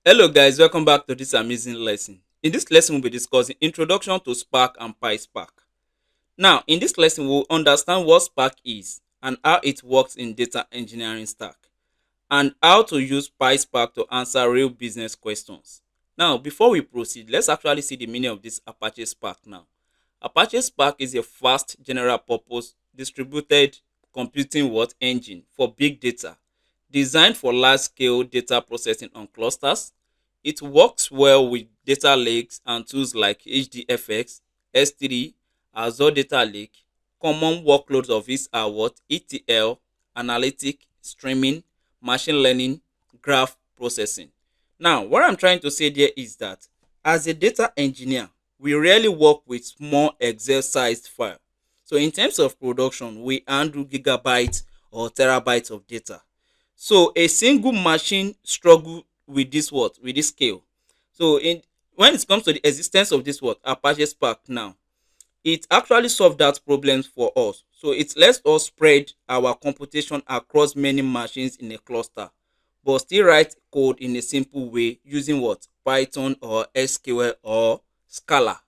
Hello guys, welcome back to this amazing lesson. In this lesson, we'll be discussing Introduction to Spark and PySpark. Now, in this lesson, we'll understand what Spark is and how it works in data engineering stack, and how to use PySpark to answer real business questions. Now, before we proceed, let's actually see the meaning of this Apache Spark now. Apache Spark is a fast general purpose distributed computing engine for big data designed for large scale data processing on clusters. It works well with data lakes and tools like HDFX, S3, Azure Data Lake. Common workloads of this are ETL, analytic, streaming, machine learning, graph processing. Now, what I'm trying to say there is that as a data engineer, we rarely work with small Excel sized file. So in terms of production, we handle gigabytes or terabytes of data. So a single machine struggle with this scale. So in when it comes to the existence of this Apache Spark now, it actually solves that problem for us. So it lets us spread our computation across many machines in a cluster, but still write code in a simple way using Python or SQL or Scala.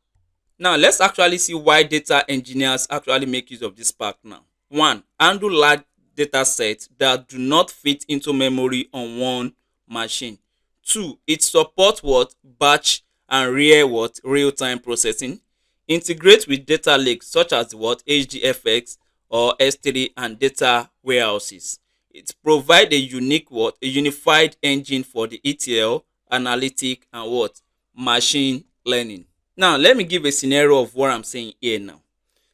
Now let's actually see why data engineers actually make use of this Spark now. One, handle large data sets that do not fit into memory on one machine. Two, it supports batch and real-time processing. Integrate with data lakes such as HDFX or S3 and data warehouses. It provide a unified engine for the ETL, analytic and machine learning. Now let me give a scenario of what I'm saying here now.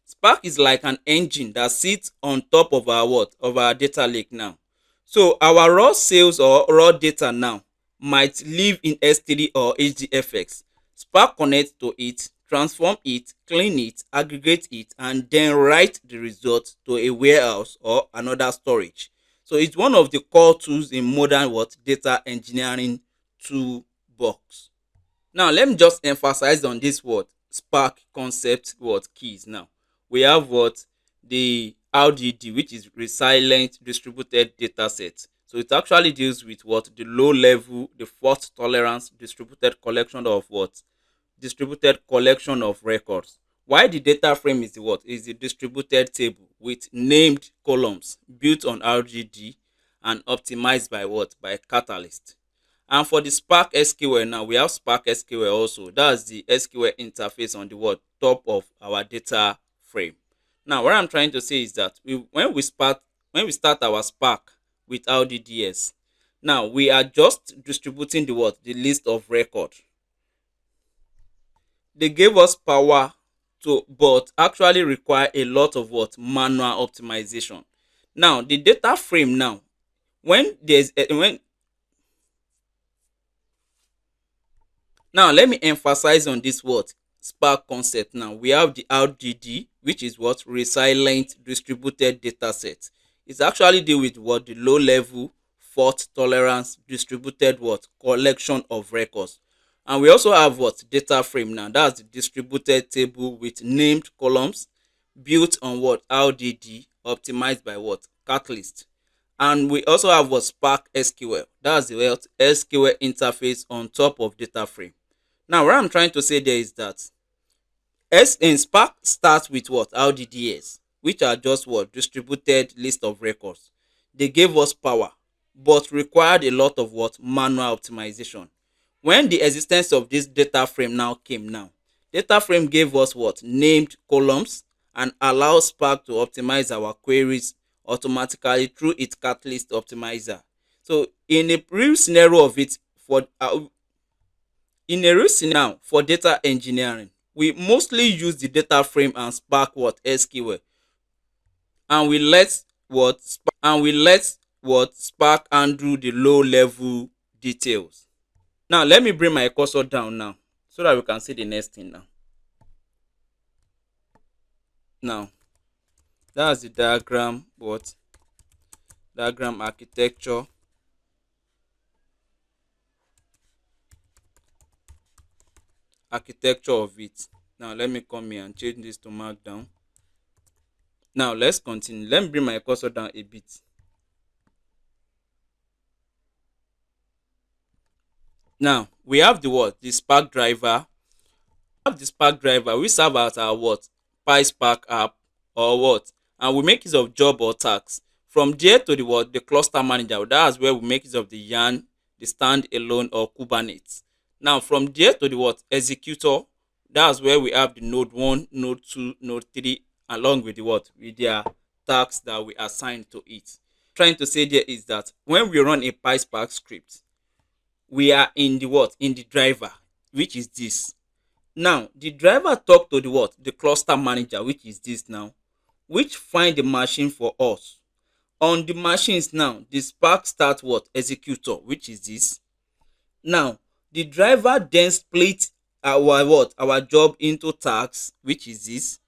Spark is like an engine that sits on top of our of our data lake now. So our raw sales or raw data now might live in S3 or HDFX. Spark connects to it, transform it, clean it, aggregate it, and then write the result to a warehouse or another storage. So it's one of the core tools in modern data engineering toolbox. Now let me just emphasize on this Spark concept keys now. We have the RDD, which is resilient distributed data set. So it actually deals with the low level, the fault tolerance distributed collection of distributed collection of records. Why the data frame is the distributed table with named columns built on RGD and optimized by by Catalyst. And for the Spark SQL now, we have Spark SQL also. That's the SQL interface on the top of our data frame. Now, what I'm trying to say is that when we start our Spark without the DS, now we are just distributing the list of record. They gave us power to, but actually require a lot of manual optimization. Now, the data frame now, when there's when now let me emphasize on this Spark concept now. We have the RDD, which is resilient distributed data set. It's actually deal with the low level fault tolerance distributed collection of records. And we also have data frame now. That's the distributed table with named columns built on RDD, optimized by Catalyst. And we also have Spark SQL. That's the SQL interface on top of data frame. Now, what I'm trying to say there is that Spark starts with RDDs, which are just distributed list of records. They gave us power, but required a lot of manual optimization. When the existence of this data frame now came now, data frame gave us named columns and allows Spark to optimize our queries automatically through its Catalyst optimizer. So in a real scenario of it for in a real scenario now for data engineering, we mostly use the data frame and Spark SQL, and we let Spark handle the low level details. Now let me bring my cursor down now so that we can see the next thing now. Now that's the diagram diagram architecture of it. Now let me come here and change this to markdown. Now let's continue. Let me bring my cursor down a bit. Now we have the what? The Spark driver. Have the Spark driver we serve as our what? PySpark app or what? And we make use of job or task. From there to the what? The cluster manager. That's where we make use of the yarn, the standalone or Kubernetes. Now from there to the what? Executor. That's where we have the node 1, node 2, node 3 along with the what? With their tasks that we assign to it. Trying to say there is that when we run a PySpark script, we are in the what? In the driver, which is this. Now the driver talk to the what? The cluster manager, which is this now, which find the machine for us. On the machines now, the Spark start what? Executor, which is this. Now the driver then split our what? Our job into tasks, which is this,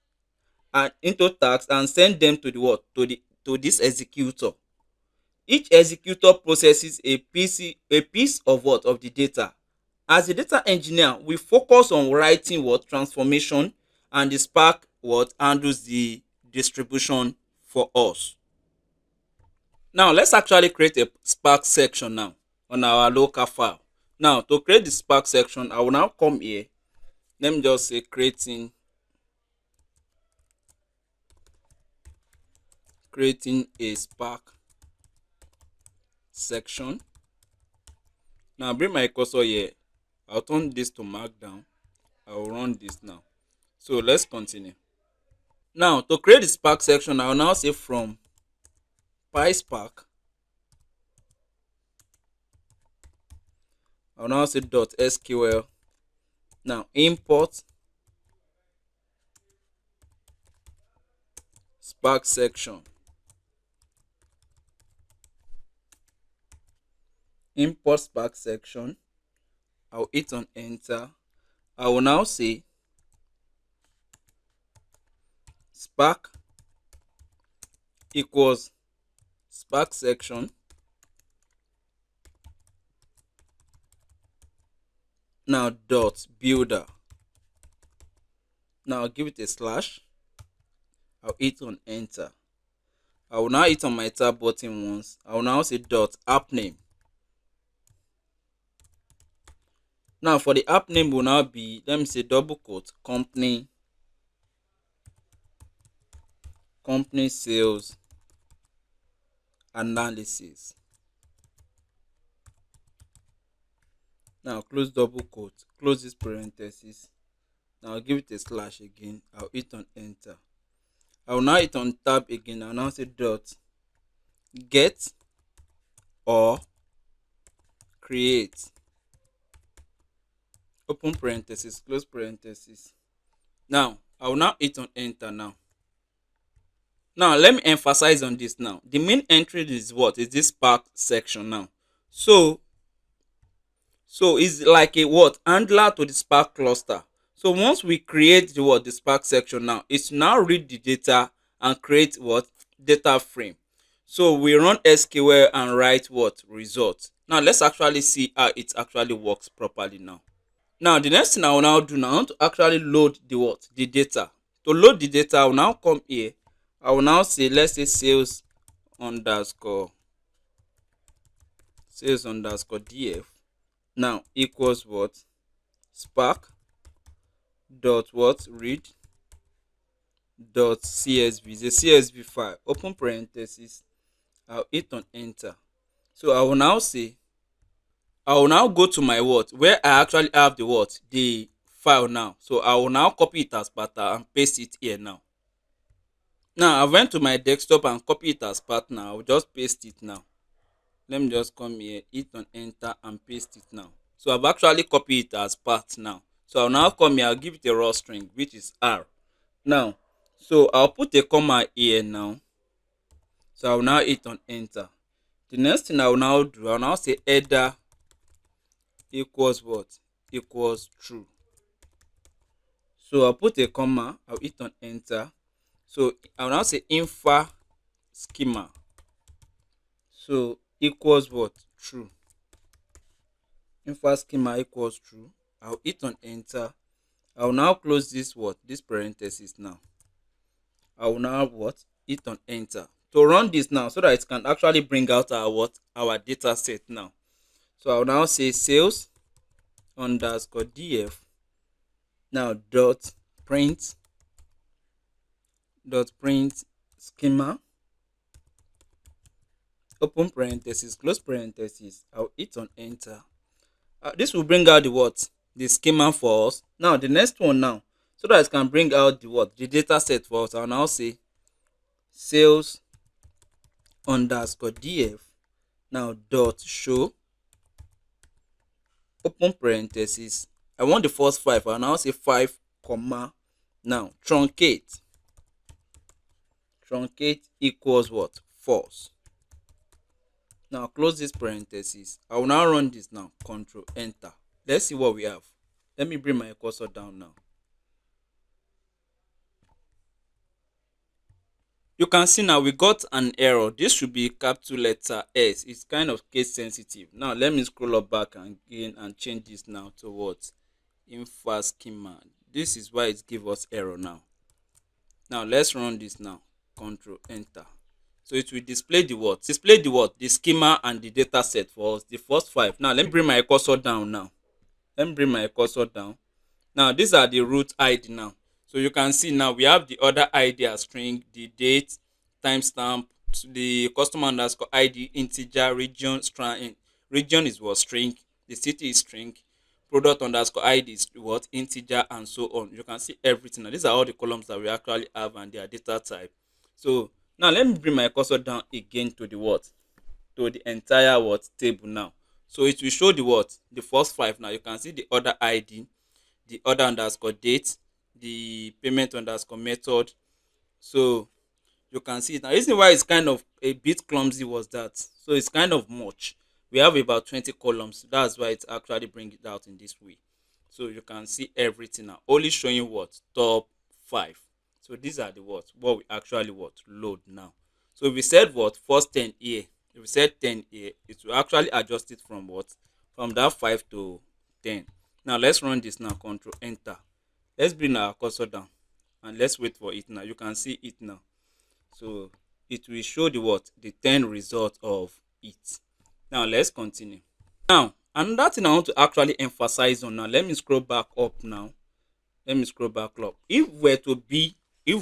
and into tasks and send them to the what? To this executor. Each executor processes a piece of what? Of the data. As a data engineer, we focus on writing what? Transformation, and the Spark what? Handles the distribution for us. Now let's actually create a Spark section now on our local file. Now to create the Spark section, I will now come here. Let me just say creating a Spark section. Now bring my cursor here. I'll turn this to markdown. I will run this now. So let's continue. Now to create the Spark section, I will now say from PySpark. I will now say .sql. Now import Spark section. Import Spark section. I'll hit on enter. I will now say Spark equals Spark section. Now dot builder. Now I'll give it a slash. I'll hit on enter. I will now hit on my tab button once. I will now say dot app name. Now for the app name will now be, let me say double quote, company sales analysis. Now close double quote, close this parenthesis. Now I'll give it a slash again. I'll hit on enter. I will now hit on tab again. I'll now say dot get or create, open parenthesis, close parenthesis. Now I will now hit on enter now. Now let me emphasize on this now. The main entry is what? Is this Spark section now. So it's like a what? Handler to the Spark cluster. So once we create the what? The Spark section now, it's now read the data and create what? Data frame. So we run SQL and write what? Result. Now let's actually see how it actually works properly now. Now the next thing I will now do now, I want to actually load the what? The data. To load the data, I will now come here. I will now say, let's say sales underscore df. Now equals what? Spark dot what? Read dot csv. The csv file, open parenthesis. I'll hit on enter. So I will now say, I will now go to my what? Where I actually have the what? The file now. So I will now copy it as pattern and paste it here now. Now I went to my desktop and copy it as path now. I'll just paste it now. Let me just come here, hit on enter and paste it now. So I've actually copied it as path now. So I'll now come here, I'll give it a raw string, which is R. Now, so I'll put a comma here now. So I'll now hit on enter. The next thing I will now do, I'll now say header equals what? Equals true. So I'll put a comma, I'll hit on enter. So I'll now say infra schema. So equals what? True. Infra schema equals true. I'll hit on enter. I will now close this what? This parenthesis now. I will now what? Hit on enter. To run this now so that it can actually bring out our what? Our data set now. So I will now say sales underscore df. Now dot print schema, open parenthesis, close parenthesis. I'll hit on enter. This will bring out the what? The schema for us. Now the next one now, so that it can bring out the what? The data set for us. I'll now say sales underscore df. Now dot show, open parenthesis. I want the first 5. I'll now say 5 comma. Now truncate equals what? False. Now close this parenthesis. I will now run this now. Control enter. Let's see what we have. Let me bring my cursor down now. You can see now we got an error. This should be capital letter S. It's kind of case sensitive. Now let me scroll up back again and change this now to what? Info schema. This is why it gives us error now. Now let's run this now. Control enter. So it will display the what? The schema and the data set for us. The first 5. Now let me bring my cursor down now. Now these are the root ID now. So you can see now we have the other ID as string, the date, timestamp, the customer underscore ID, integer, region, string. Region is what? String. The city is string. Product underscore ID is what? Integer, and so on. You can see everything. Now these are all the columns that we actually have and their data type. So now let me bring my cursor down again to the what? To the entire what? Table now. So it will show the what? The first 5 now. You can see the order ID, the order underscore date, the payment underscore method. So you can see it now. The reason why it's kind of a bit clumsy was that, so it's kind of much. We have about 20 columns. That's why it's actually bring it out in this way. So you can see everything now, only showing what? Top 5. So these are the what we actually what? Load now. So if we said what? First 10 here, if we said 10 here, it will actually adjust it from what? From that 5 to 10. Now let's run this now. Control enter. Let's bring our cursor down and let's wait for it now. You can see it now. So it will show the what? The 10 result of it. Now let's continue. Now another thing I want to actually emphasize on now. Let me scroll back up now. If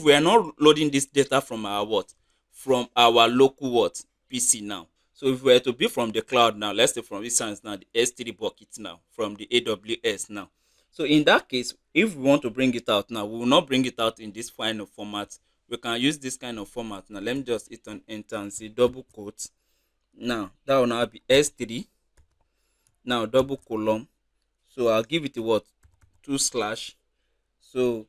we are not loading this data from our what? From our local what? PC now. So if we were to be from the cloud now, let's say from instance now, the S3 bucket now, from the AWS now. So in that case, if we want to bring it out now, we will not bring it out in this final format. We can use this kind of format now. Let me just hit on enter and see double quotes. Now that will now be S3. Now double column. So I'll give it a what? 2/. So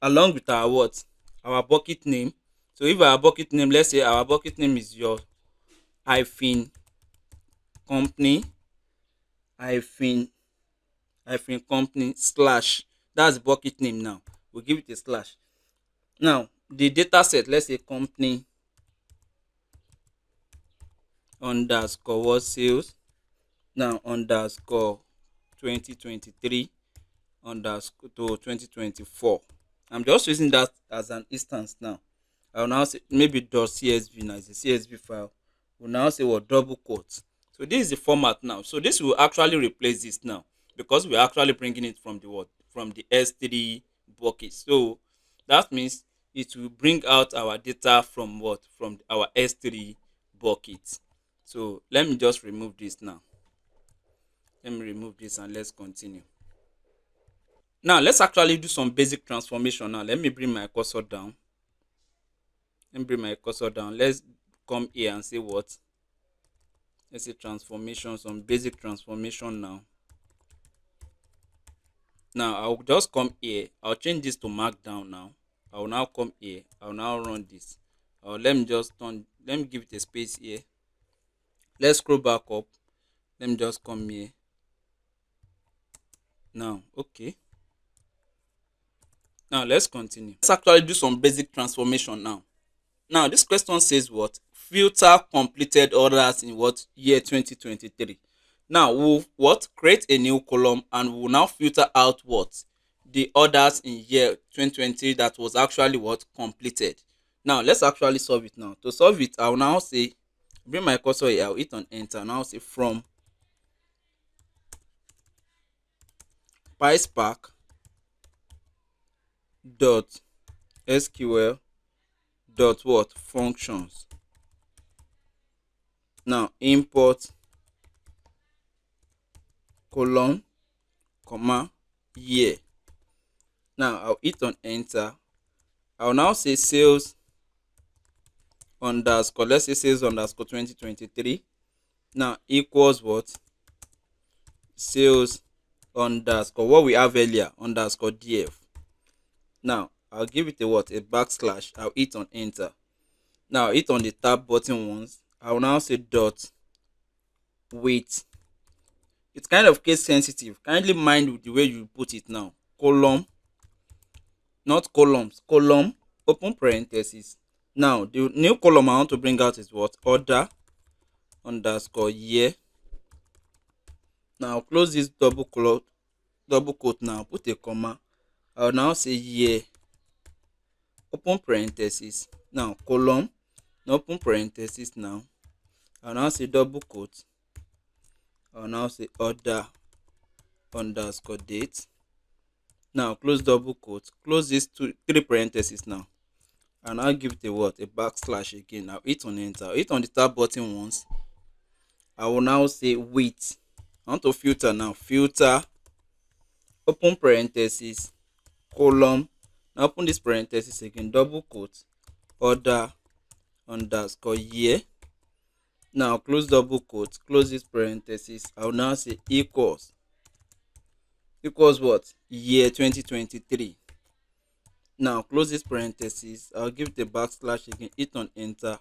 along with our what? Our bucket name. So if our bucket name, let's say our bucket name is your hyphen company slash. That's the bucket name now. We'll give it a slash. Now the data set, let's say company underscore what? Sales. Now underscore 2023 underscore to 2024. I'm just using that as an instance now. I will now say maybe .csv now, is a CSV file. We'll now say what? Double quotes. So this is the format now. So this will actually replace this now, because we're actually bringing it from the what? From the S3 bucket. So that means it will bring out our data from what? From our S3 bucket. So let me just remove this now. Let me remove this and let's continue. Now let's actually do some basic transformation now. Let me bring my cursor down. Let's come here and say what? Let's say transformation, some basic transformation now. Now I'll just come here. I'll change this to markdown now. I will now come here. I'll now run this. Let me give it a space here. Let's scroll back up. Let me just come here. Now, okay. Now let's continue. Let's actually do some basic transformation now. Now this question says what? Filter completed orders in what? Year 2023. Now we'll what? Create a new column and we'll now filter out what? The orders in year 2020 that was actually what? Completed. Now let's actually solve it now. To solve it, I'll now say, bring my cursor here, I'll hit on enter, now say from PySpark dot SQL dot what functions. Now import colon comma year. Now I'll hit on enter. I'll now say sales underscore, let's say sales underscore 2023. Now equals what? Sales underscore what we have earlier underscore df. Now I'll give it a what? A backslash. I'll hit on enter. Now I'll hit on the tab button once. I'll now say dot with, it's kind of case sensitive, kindly mind with the way you put it now, column, not columns, column open parenthesis. Now the new column I want to bring out is what? Order underscore year. Now close this double quote. Now put a comma. I'll now say year open parenthesis. Now column open parenthesis. Now I'll now say double quote. I'll now say order underscore date. Now close double quote. Close these three parentheses now. And I'll give it a what? A backslash again. I'll hit on enter. I'll hit on the tab button once. I will now say width. I want to filter now. Filter open parenthesis column. Now open this parenthesis again. Double quote. Order underscore year. Now close double quote. Close this parenthesis. I will now say equals what? Year 2023. Now close this parenthesis. I'll give it a backslash again. Hit on enter.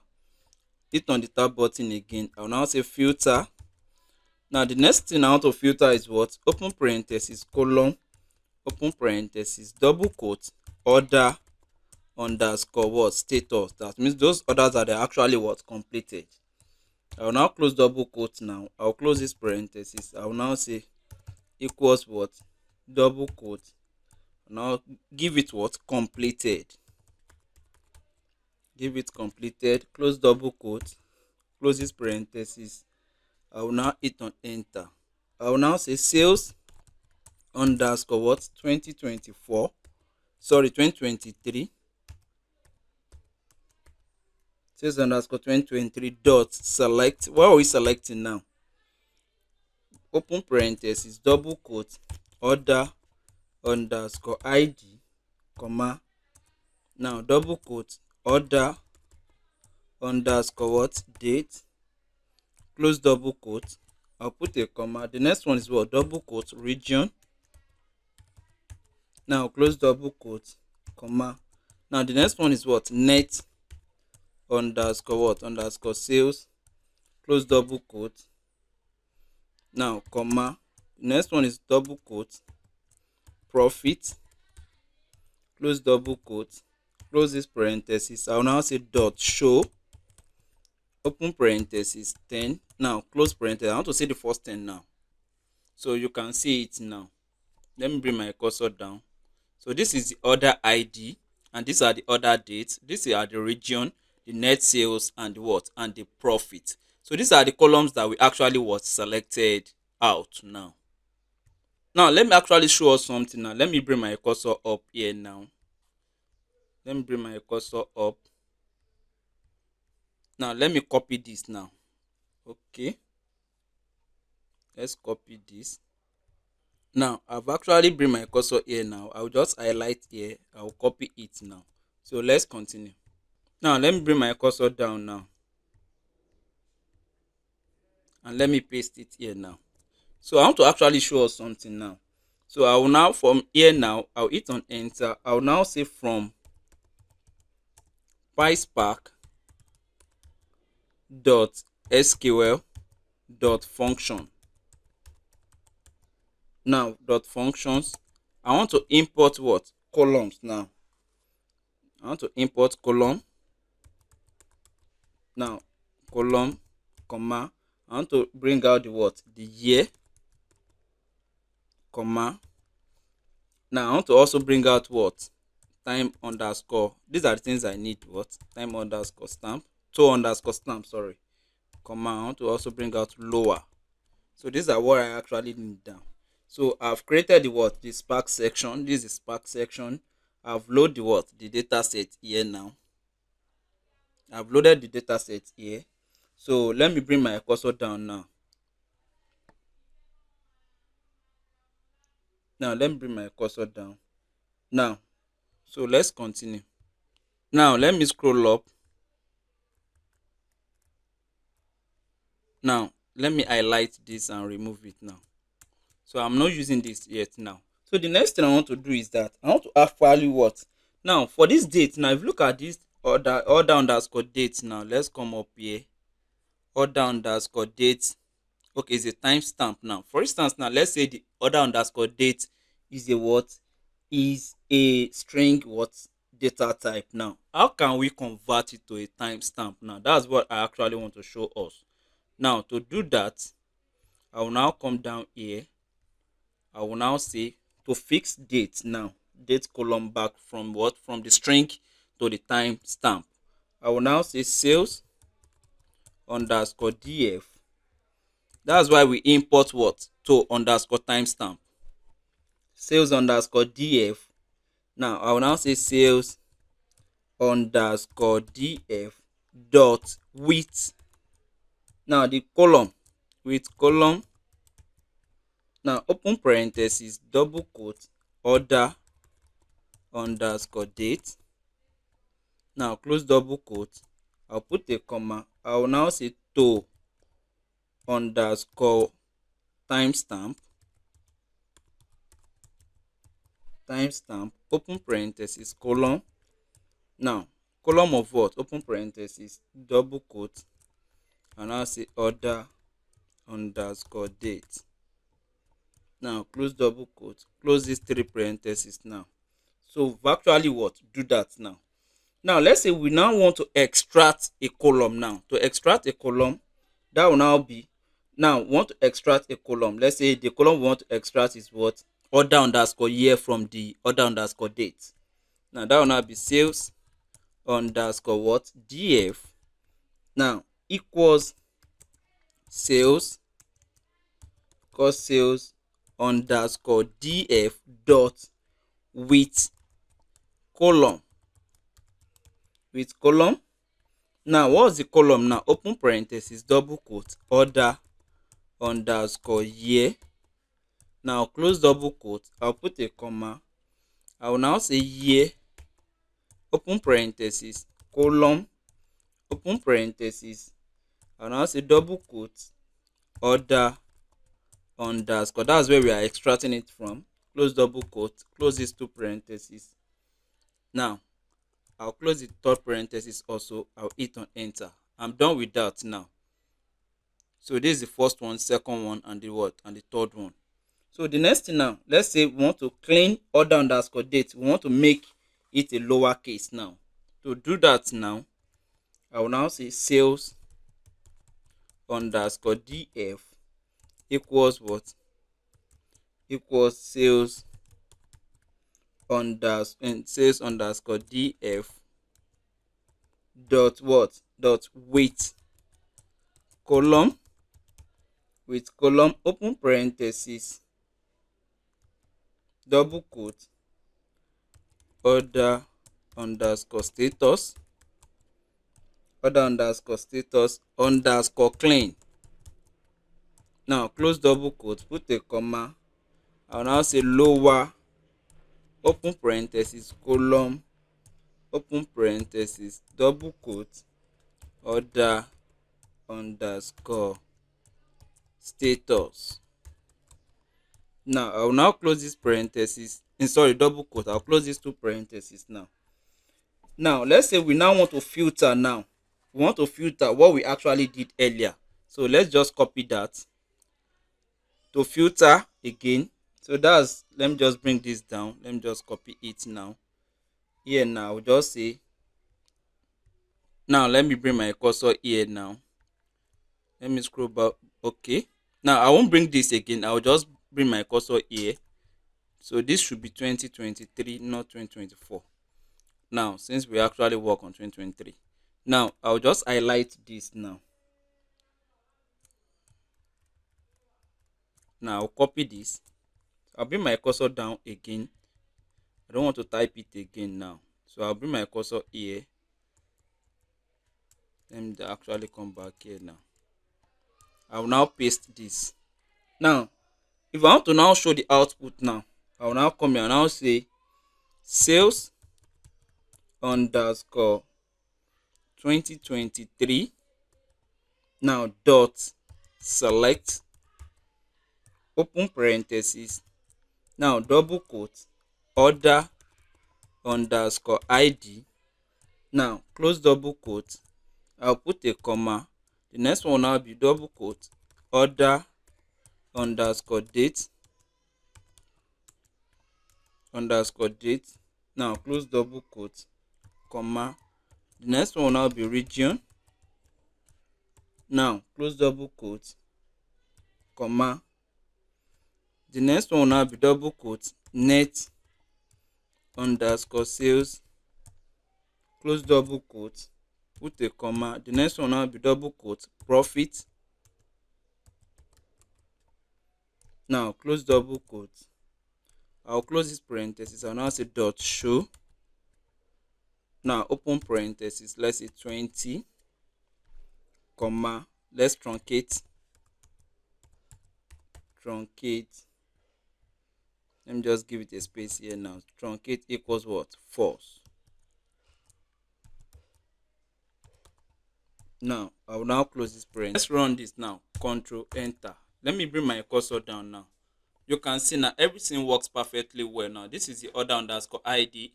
Hit on the tab button again. I'll now say filter. Now the next thing I want to filter is what? Open parenthesis column open parenthesis double quote order underscore what? Status. That means those orders are actually what? Completed. I will now close double quote. Now I'll close this parenthesis. I will now say equals what? Double quote. Now give it what? Completed. Give it completed. Close double quote. Close this parenthesis. I will now hit on enter. I will now say sales underscore what? 2023. Sales underscore 2023 dot select. What are we selecting now? Open parenthesis double quote order underscore id comma. Now double quote order underscore what? Date. Close double quote. I'll put a comma. The next one is what? Double quote region. Now close double quote comma. Now the next one is what? Net underscore what? Underscore sales. Close double quote. Now comma. The next one is double quote profit. Close double quote. Close this parenthesis. I will now say dot show open parenthesis 10. Now close parenthesis. I want to see the first 10 now, so you can see it now. Let me bring my cursor down. So this is the order ID, and these are the order dates. These are the region, the net sales, and the what? And the profit. So these are the columns that we actually was selected out now. Now let me actually show us something now. Let me bring my cursor up here now. Let me bring my cursor up. Now let me copy this now. Okay, let's copy this. Now I've actually bring my cursor here now. I'll just highlight here. I'll copy it now. So let's continue. Now let me bring my cursor down now, and let me paste it here now. So I want to actually show us something now. So I will now, from here now, I'll hit on enter. I'll now say from PySpark dot SQL dot function. Now dot functions. I want to import what? Columns now. I want to import column. Now column comma. I want to bring out the what? The year comma. Now I want to also bring out what? Time underscore. These are the things I need. What? Time underscore stamp. To underscore stamp, sorry. Comma. I want to also bring out lower. So these are what I actually need down. So I've created the what, the Spark section. This is Spark section. I've loaded the what, the data set here now. I've loaded the data set here. So let me bring my cursor down now. Now let me bring my cursor down. Now, so let's continue. Now let me scroll up. Now let me highlight this and remove it now. So I'm not using this yet now. So the next thing I want to do is that I want to actually what? Now for this date, now if you look at this order underscore date now, let's come up here. Order underscore date. Okay, it's a timestamp now. For instance, now let's say the order underscore date is a what? Is a string what, data type. Now how can we convert it to a timestamp? Now that's what I actually want to show us. Now to do that, I will now come down here. I will now say to fix date now, date column back from what, from the string to the timestamp. I will now say sales underscore df. That's why we import what, to underscore timestamp. Sales underscore df. Now I will now say sales underscore df dot with, now the column, with column, now open parenthesis, double quote, order underscore date. Now close double quote. I'll put a comma. I will now say to underscore timestamp. Timestamp, open parenthesis, column. Now column of what? Open parenthesis, double quote, and I'll say order underscore date. Now close double quote, close these three parentheses now. So actually what, do that now. Now let's say we now want to extract a column now. To extract a column, that will now be, now we want to extract a column. Let's say the column we want to extract is what? Order underscore year from the order underscore date. Now that will now be sales underscore what? df. Now equals sales underscore df dot with column. With column. Now what's the column now? Open parenthesis, double quote, order underscore year. Now close double quote. I'll put a comma. I will now say year, open parenthesis, column, open parenthesis. I'll now say double quote, order underscore. That's where we are extracting it from. Close double quote, close these two parentheses. Now I'll close the third parenthesis also. I'll hit on enter. I'm done with that now. So this is the first one, second one, and the what, and the third one. So the next thing now, let's say we want to clean order underscore date. We want to make it a lowercase now. To do that now, I will now say sales underscore df equals what? Equals sales underscore df dot what? Dot with column, with column, open parenthesis, double quote, order underscore status, order underscore status underscore clean. Now close double quote, put a comma. I'll now say lower, open parenthesis, column, open parenthesis, double quote, order underscore status. Now I will now close this parenthesis, sorry, double quote. I'll close these two parentheses now. Now let's say we now want to filter now. We want to filter what we actually did earlier. So let's just copy that. To filter again. So that's, let me just bring this down. Let me just copy it now. Here now, I'll just say, now let me bring my cursor here now. Let me scroll back. Okay. Now I won't bring this again. I'll just bring my cursor here. So this should be 2023, not 2024. Now, since we actually work on 2023. Now, I'll just highlight this now. Now, I'll copy this. I'll bring my cursor down again. I don't want to type it again now, so I'll bring my cursor here. Let me actually come back here now. I will now paste this. Now, if I want to now show the output now, I will now come here and now say sales underscore 2023. Now dot select open parenthesis. Now double quote order underscore ID. Now close double quote. I'll put a comma. The next one will now be double quote order underscore date underscore date. Now close double quote comma. The next one will now be region. Now close double quote comma. The next one will now be double quote net underscore sales, close double quote, put a comma. The next one will now be double quote profit. Now close double quote. I'll close this parenthesis. I'll now say dot show. Now open parenthesis. Let's say 20 comma. Let's truncate. Let me just give it a space here now. Truncate equals what? False. Now I will now close this parenthesis. Let's run this now. Control enter. Let me bring my cursor down now. You can see now everything works perfectly well now. This is the order underscore ID.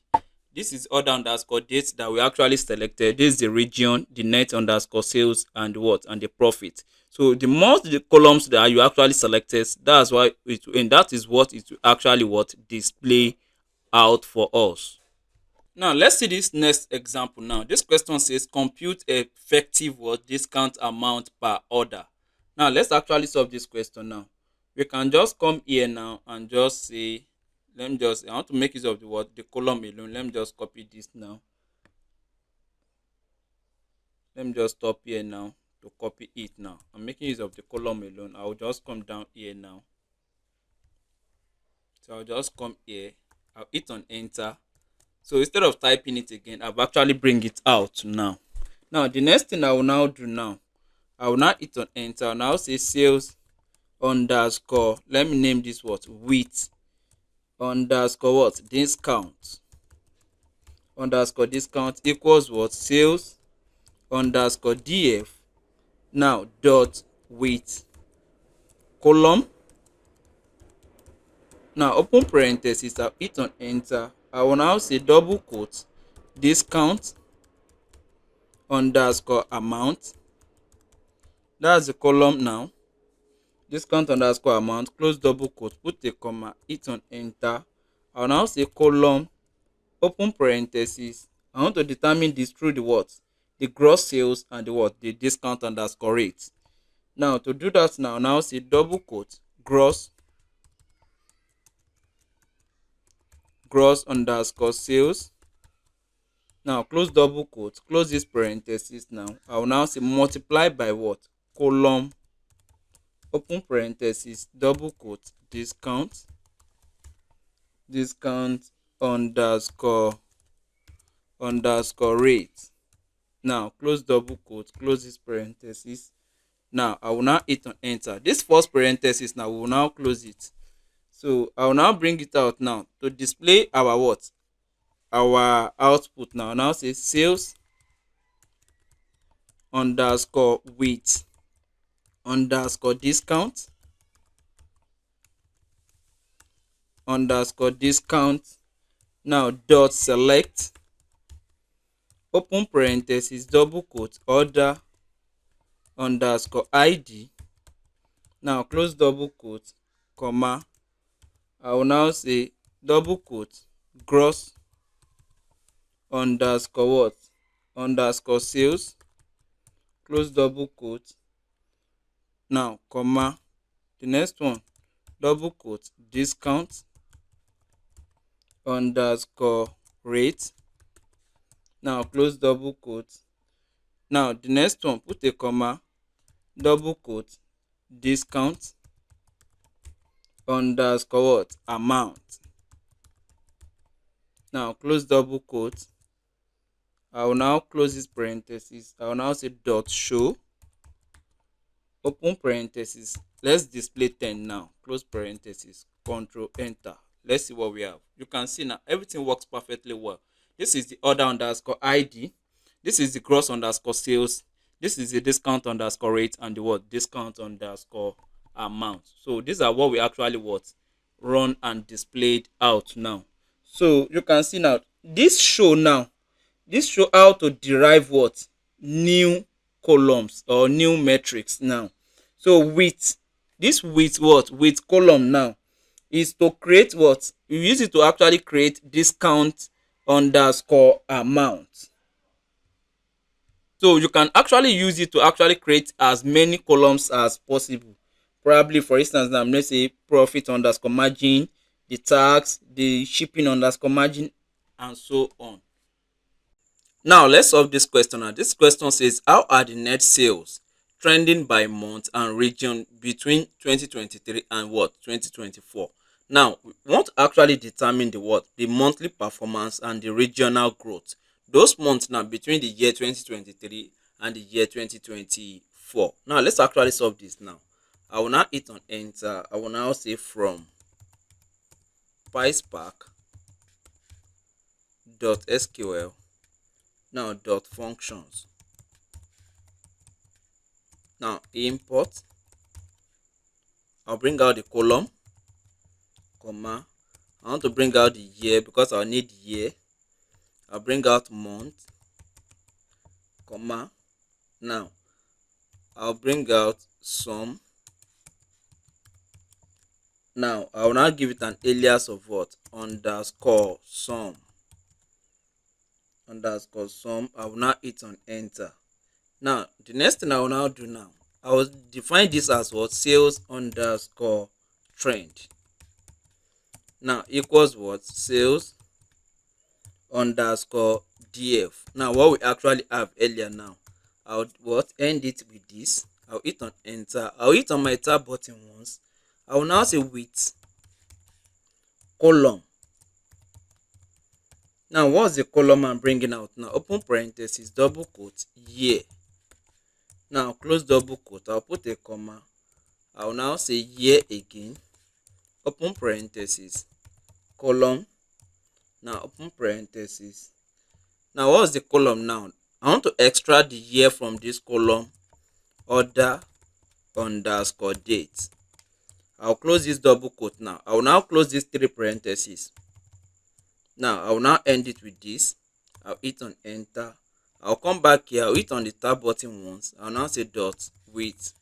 This is order underscore date that we actually selected. This is the region, the net underscore sales, and what? And the profit. So the more the columns that you actually selected, that's why it, and that is what it will actually what display out for us. Now let's see this next example now. This question says compute effective what discount amount per order. Now let's actually solve this question now. We can just come here now and just say, I want to make use of the column alone. Let me just copy this now. Let me just stop here now to copy it now. I'm making use of the column alone. I will just come down here now. So I'll just come here. I'll hit on enter. So instead of typing it again, I've actually bring it out now. Now the next thing I will now do now, I will now hit on enter. I'll now say sales underscore, let me name this what? With underscore what? Discount. Underscore discount equals what? Sales underscore df. Now dot with column. Now open parenthesis. I'll hit on enter. I will now say double quote discount underscore amount. That's the column now. Discount underscore amount, close double quote, put a comma, hit on enter. I will now say column, open parenthesis. I want to determine this through the what? The gross sales and the what? The discount underscore rate. Now to do that now say double quote gross underscore sales. Now close double quote, close this parenthesis now. I will now say multiply by what? Column, open parenthesis, double quote, discount underscore rate. Now close double quote, close this parenthesis. Now I will now hit on enter. This first parenthesis now we will now close it. So I will now bring it out now to display our what? Our output now. Now say sales underscore with underscore discount underscore discount. Now dot select, open parenthesis, double quote, order underscore ID. Now close double quote, comma. I will now say double quote gross underscore what? Underscore sales, close double quote. Now comma. The next one, double quote discount underscore rate. Now close double quote. Now the next one, put a comma, double quote discount underscore what? Amount. Now close double quote. I will now close this parenthesis. I will now say dot show, open parenthesis. Let's display 10 now. Close parenthesis. Control enter. Let's see what we have. You can see now everything works perfectly well. This is the order underscore ID. This is the gross underscore sales. This is the discount underscore rate and the what? Discount underscore amount. So these are what we actually what? Run and displayed out now. So you can see now this show how to derive what? New columns or new metrics now. So with this with what? With column now is to create what? You use it to actually create discount underscore amount. So you can actually use it to actually create as many columns as possible. Probably for instance now let's say profit underscore margin, the tax, the shipping underscore margin, and so on. Now let's solve this question. Now this question says how are the net sales trending by month and region between 2023 and what? 2024. Now we want to actually determine the what? The monthly performance and the regional growth. Those months now between the year 2023 and the year 2024. Now let's actually solve this now. I will now hit on enter. I will now say from PySpark.sql. Now dot functions. Now import. I'll bring out the column, comma. I want to bring out the year because I'll need year. I'll bring out month, comma. Now I'll bring out sum. Now I will now give it an alias of what? Underscore sum. Underscore sum. I will now hit on enter. Now the next thing I will now do now, I will define this as what? Sales underscore trend. Now equals what? Sales underscore df. Now what we actually have earlier now, I would what? End it with this. I'll hit on enter. I'll hit on my tab button once. I will now say with column. Now what's the column I'm bringing out now? Open parenthesis, double quote, year. Now close double quote. I'll put a comma. I will now say year again. Open parenthesis, column. Now open parenthesis. Now what's the column now? I want to extract the year from this column. Order underscore date. I'll close this double quote now. I will now close these three parentheses. Now I will now end it with this. I'll hit on enter. I'll come back here. I'll hit on the tab button once. I'll now say dot with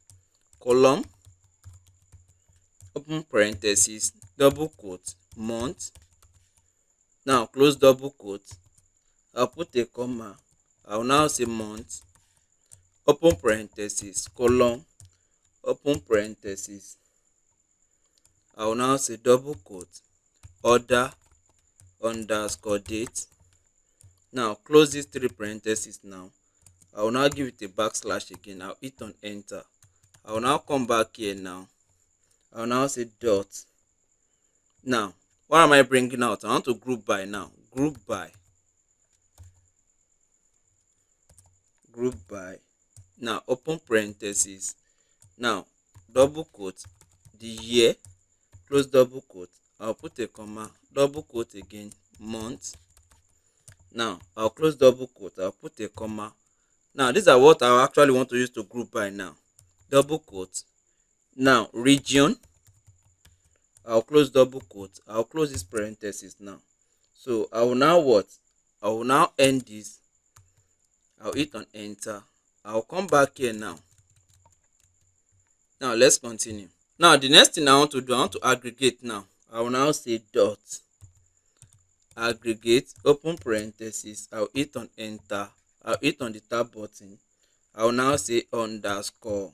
column, open parenthesis, double quote, month. Now close double quote. I'll put a comma. I'll now say month, open parenthesis, column, open parenthesis. I will now say double quote, order underscore date. Now close these three parentheses now. I will now give it a backslash again. I'll hit on enter. I will now come back here now. I will now say dot. Now what am I bringing out? I want to group by now. Group by. Group by. Now open parentheses. Now double quote, the year, close double quote. I'll put a comma, double quote again, month. Now I'll close double quote. I'll put a comma. Now these are what I actually want to use to group by now. Double quote. Now region. I'll close double quote. I'll close this parenthesis now. So I will now what? I will now end this. I'll hit on enter. I'll come back here now. Now let's continue. Now the next thing I want to do, I want to aggregate now. I will now say dot aggregate, open parenthesis. I'll hit on enter. I'll hit on the tab button. I will now say underscore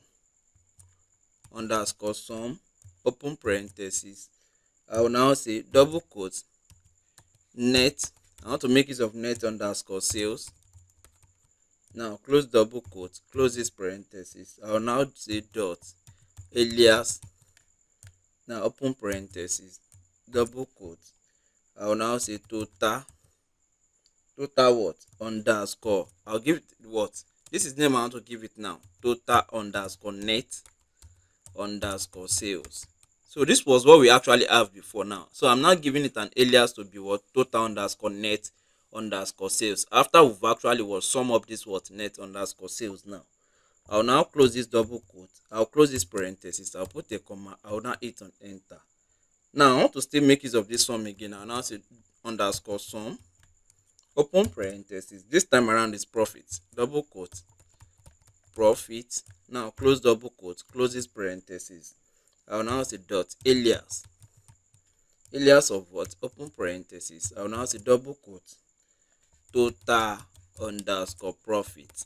sum, open parenthesis. I will now say double quote, net. I want to make use of net underscore sales. Now close double quote, close this parenthesis. I will now say dot alias Now open parenthesis, double quote. I will now say total what underscore. I'll give it what, this is the name I want to give it now, total underscore net underscore sales. So this was what we actually have before now. So I'm not giving it an alias to be what, total underscore net underscore sales. After we've actually what sum up this what net underscore sales now. I'll now close this double quote. I'll close this parenthesis. I'll put a comma. I'll now hit on enter. Now I want to still make use of this sum again. I'll now say underscore sum. Open parenthesis. This time around is profit. Double quote. Profit. Now close double quote. Close this parenthesis. I will now say dot alias. Alias of what? Open parenthesis. I will now say double quote. Total underscore profit.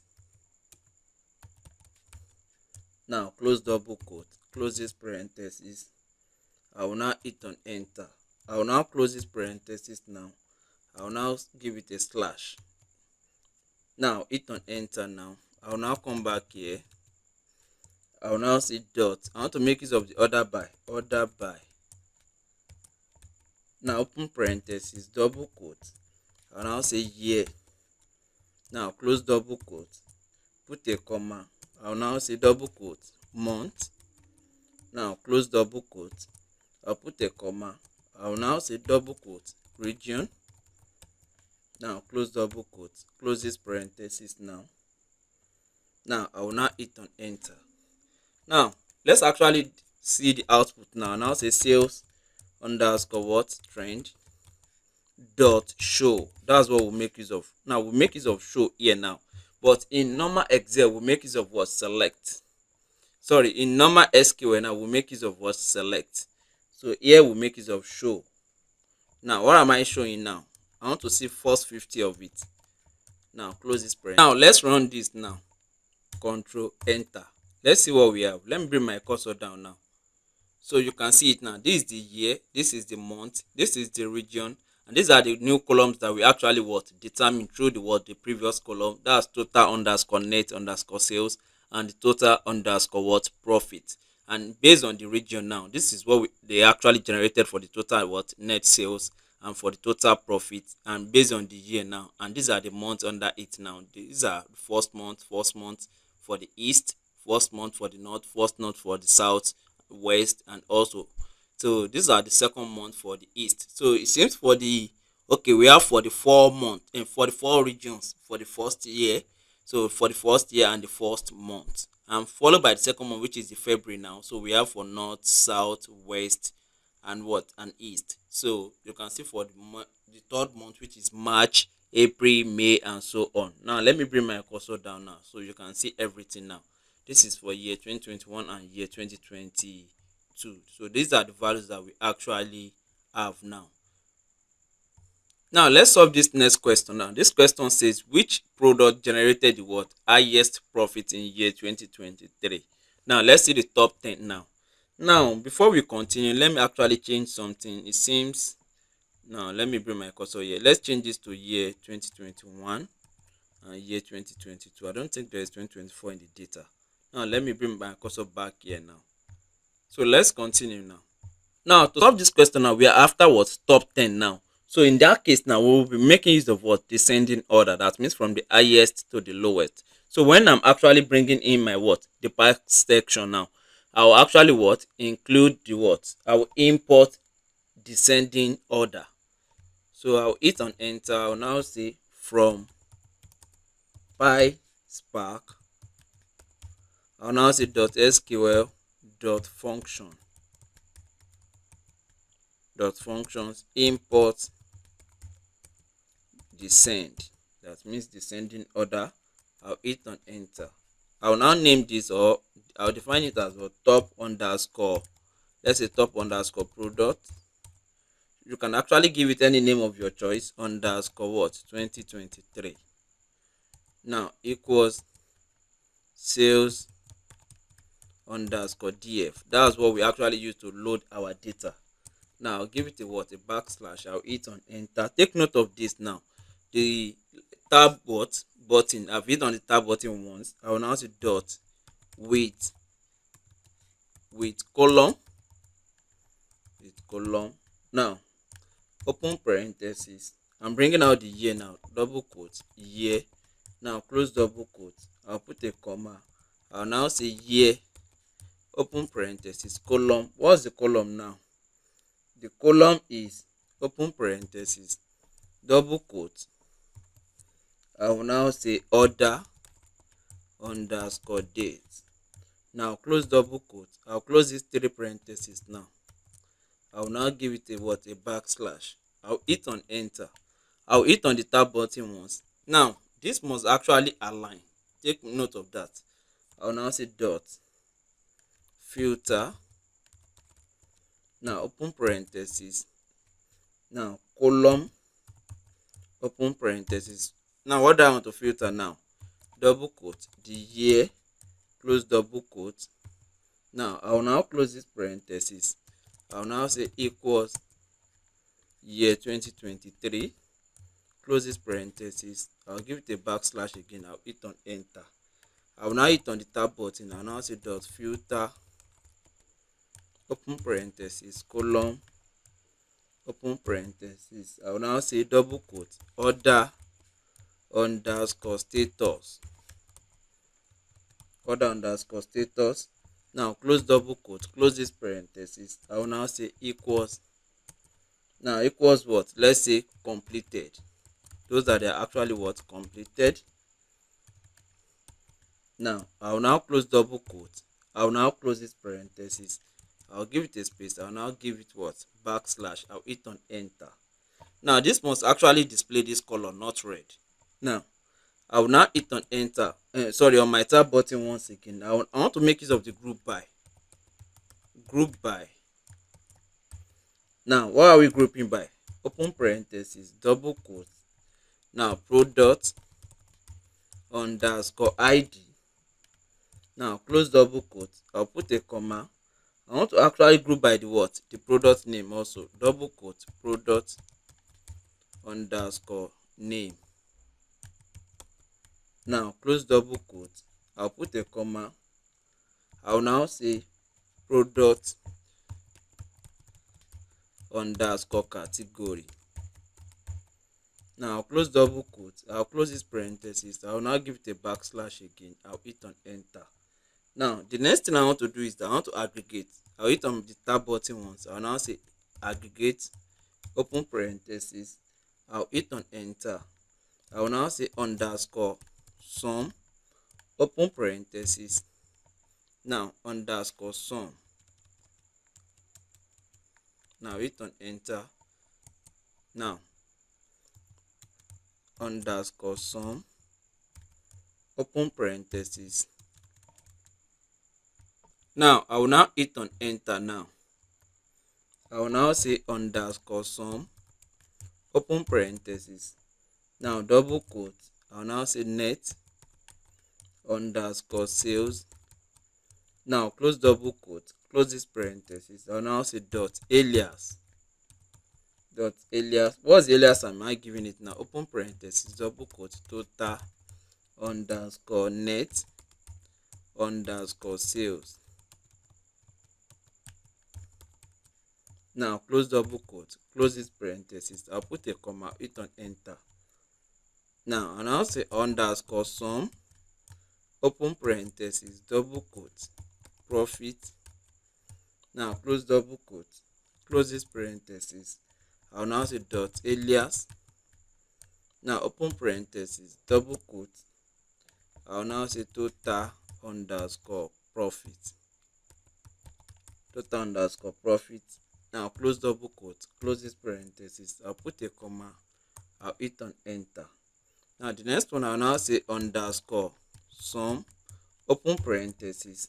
Now close double quote. Close this parenthesis. I will now hit on enter. I will now close this parenthesis now. I will now give it a slash. Now hit on enter now. I will now come back here. I will now say dot. I want to make use of the order by. Order by. Now open parenthesis, double quote. I will now say year. Now close double quote. Put a comma. I will now say double quote month. Now close double quote. I'll put a comma. I will now say double quote region. Now close double quote. Close this parenthesis now. Now I will now hit on enter. Now let's actually see the output now. Now say sales underscore what trend dot show. That's what we'll make use of. Now we'll make use of show here now. But in normal Excel, we'll make use of what select. Sorry, in normal SQL now we'll make use of what select. So here we'll make use of show. Now what am I showing now? I want to see first 50 of it. Now close this parent. Now let's run this now. Control enter. Let's see what we have. Let me bring my cursor down now. So you can see it now. This is the year, this is the month, this is the region, and these are the new columns that we actually what determine through the previous column. That's total underscore net underscore sales and the total underscore what profit. And based on the region now, this is what they actually generated for the total what net sales and for the total profit, and based on the year now. And these are the months under it now. These are the first month for the east, first month for the north, first month for the south, west, and also so these are the second month for the east. So it seems for the we have for the 4 months and for the 4 regions for the first year. So for the first year and the first month, and followed by the second month, which is the February now. So we have for north, south, west, and east. So you can see for the third month, which is March, April, May, and so on. Now let me bring my cursor down now so you can see everything now. This is for year 2021 and year 2022. So these are the values that we actually have now. Now let's solve this next question now. This question says which product generated the highest profit in year 2023. Now let's see the top 10 now. Now before we continue, let me actually change something. It seems now let me bring my cursor here. Let's change this to year 2021 and year 2022. I don't think there is 2024 in the data. Now let me bring my cursor back here now. So let's continue now. Now to solve this question now, we are after top 10 now. So in that case now, we will be making use of descending order. That means from the highest to the lowest. So when I'm actually bringing in my the pack section now, I will actually include the I will import descending order. So I'll hit on enter. I'll now say from PySpark. I'll now say .sql .function .functions import descend. That means descending order. I'll hit on enter. I'll now name this, or I'll define it as top underscore, let's say top underscore product. You can actually give it any name of your choice, underscore 2023. Now equals sales underscore df. That's what we actually use to load our data. Now I'll give it a backslash. I'll hit on enter. Take note of this now. The tab button, I've hit on the tab button once. I will now say dot with column. column. Now open parenthesis. I'm bringing out the year now, double quote, year. Now close double quote. I'll put a comma. I'll now say year, open parenthesis, column. What's the column now? The column is open parenthesis, double quote. I will now say order underscore date. Now close double quote. I'll close these three parentheses now. I will now give it a what? A backslash. I'll hit on enter. I'll hit on the tab button once. Now this must actually align. Take note of that. I'll now say dot filter. Now open parenthesis. Now column, open parenthesis. Now what do I want to filter now? Double quote, the year, close double quote. Now I will now close this parenthesis. I will now say equals year 2023. Close this parenthesis. I'll give it a backslash again. I'll hit on enter. I will now hit on the tab button. I'll now say dot filter, open parenthesis, column, open parenthesis. I will now say double quote, order underscore status. Order underscore status. Now close double quote, close this parenthesis. I will now say equals. Now equals what? Let's say completed. Those that are actually what? Completed. Now I will now close double quote. I will now close this parenthesis. I'll give it a space. I'll now give it what? Backslash. I'll hit on enter. Now this must actually display this color, not red. Now I will now hit on enter. On my tab button once again. I want to make use of the group by. Group by. Now what are we grouping by? Open parenthesis, double quote. Now product underscore ID. Now close double quote. I'll put a comma. I want to actually group by the what? The product name also. Double quote, product underscore name. Now close double quote. I'll put a comma. I'll now say product underscore category. Now I'll close double quote. I'll close this parenthesis. I'll now give it a backslash again. I'll hit on enter. Now the next thing I want to do is that I want to aggregate. I'll hit on the tab button once. I'll now say aggregate, open parenthesis. I'll hit on enter. I will now say underscore sum, open parenthesis. Now underscore sum. Now hit on enter. Now underscore sum, open parenthesis. Now I will now hit on enter. Now I will now say underscore sum, open parenthesis. Now double quote. I will now say net underscore sales. Now close double quote, close this parenthesis. I will now say dot alias. Dot alias. What's the alias am I giving it now? Open parenthesis, double quote, total underscore net underscore sales. Now close double quote, close this parenthesis. I'll put a comma, hit on enter. Now I'll now say underscore sum, open parenthesis, double quote, profit. Now close double quote, close this parenthesis. I'll now say dot alias. Now open parenthesis, double quote. I'll now say total underscore profit. Total underscore profit. Now close double quote, close this parenthesis. I'll put a comma. I'll hit on enter. Now the next one I'll now say underscore sum, open parenthesis.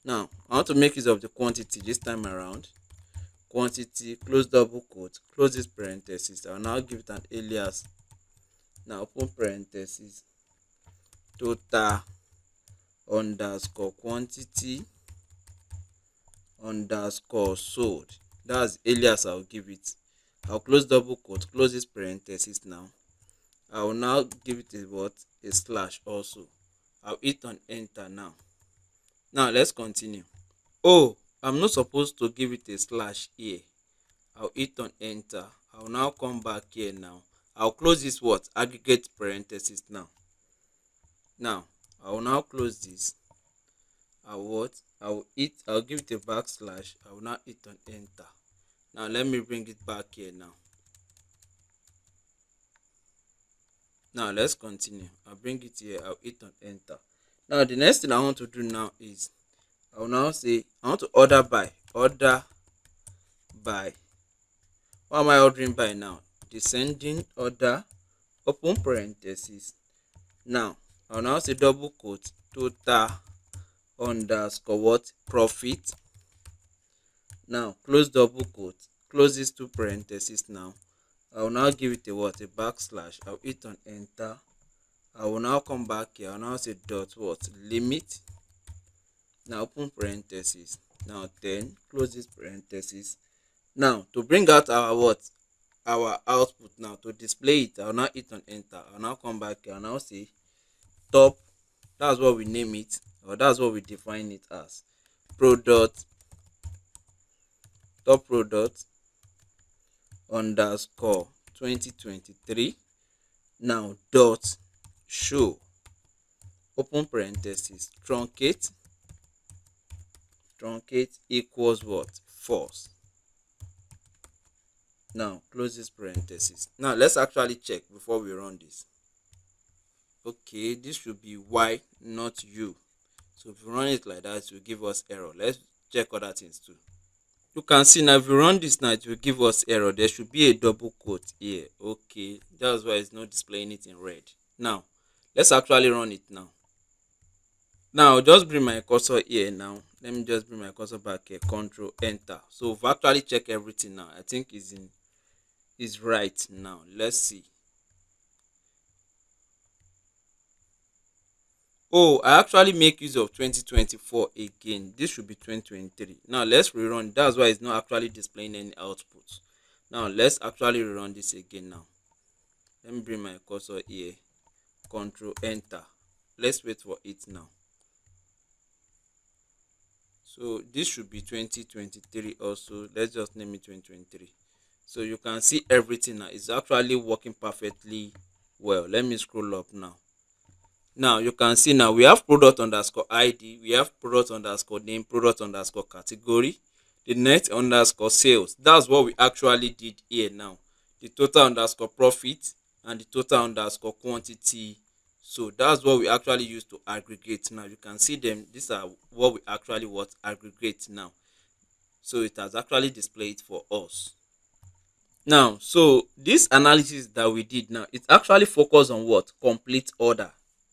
Now I want to make use of the quantity this time around. Quantity, close double quote, close this parenthesis. I'll now give it an alias. Now open parenthesis, total underscore quantity underscore sold. That's alias I'll give it. I'll close double quote, close this parenthesis. Now I will now give it a what? A slash also. I'll hit on enter now. Now let's continue. Oh, I'm not supposed to give it a slash here. I'll hit on enter. I'll now come back here now. I'll close this what? Aggregate parenthesis now. Now, I will now close this. I'll give it a backslash. I will now hit on enter. Now let me bring it back here now. Now let's continue. I'll bring it here. I'll hit on enter. Now the next thing I want to do now is I will now say I want to order by. Order by. What am I ordering by now? Descending order, open parenthesis. Now I'll now say double quote total underscore what? Profit. Now close double quote, close these two parentheses. Now I will now give it a what? A backslash. I'll hit on enter. I will now come back here. I'll now say dot what? Limit. Now open parenthesis. Now 10, close this parenthesis. Now to bring out our what? Our output now, to display it, I'll now hit on enter. I'll now come back here. I'll now say top. That's what we name it, or that's what we define it as. Product, top product underscore 2023. Now dot show, open parenthesis, truncate equals what? False. Now close this parenthesis. Now let's actually check before we run this. Okay, this should be Y, not U. So if you run it like that, it will give us error. Let's check other things too. You can see now, if you run this now, it will give us error. There should be a double quote here. Okay, that's why it's not displaying it in red. Now let's actually run it now. Now I'll just bring my cursor here now. Let me just bring my cursor back here. Control enter. So we've actually checked everything now. I think is right now. Let's see. Oh, I actually make use of 2024 again. This should be 2023. Now let's rerun. That's why it's not actually displaying any output. Now let's actually rerun this again now. Let me bring my cursor here. Control enter. Let's wait for it now. So this should be 2023 also. Let's just name it 2023. So you can see everything now. It's actually working perfectly well. Let me scroll up now. Now you can see now we have product underscore ID, we have product underscore name, product underscore category, the net underscore sales. That's what we actually did here now. The total underscore profit and the total underscore quantity. So that's what we actually use to aggregate. Now you can see them. These are what we actually aggregate now. So it has actually displayed for us. Now, so this analysis that we did now, it actually focused on what? Complete order.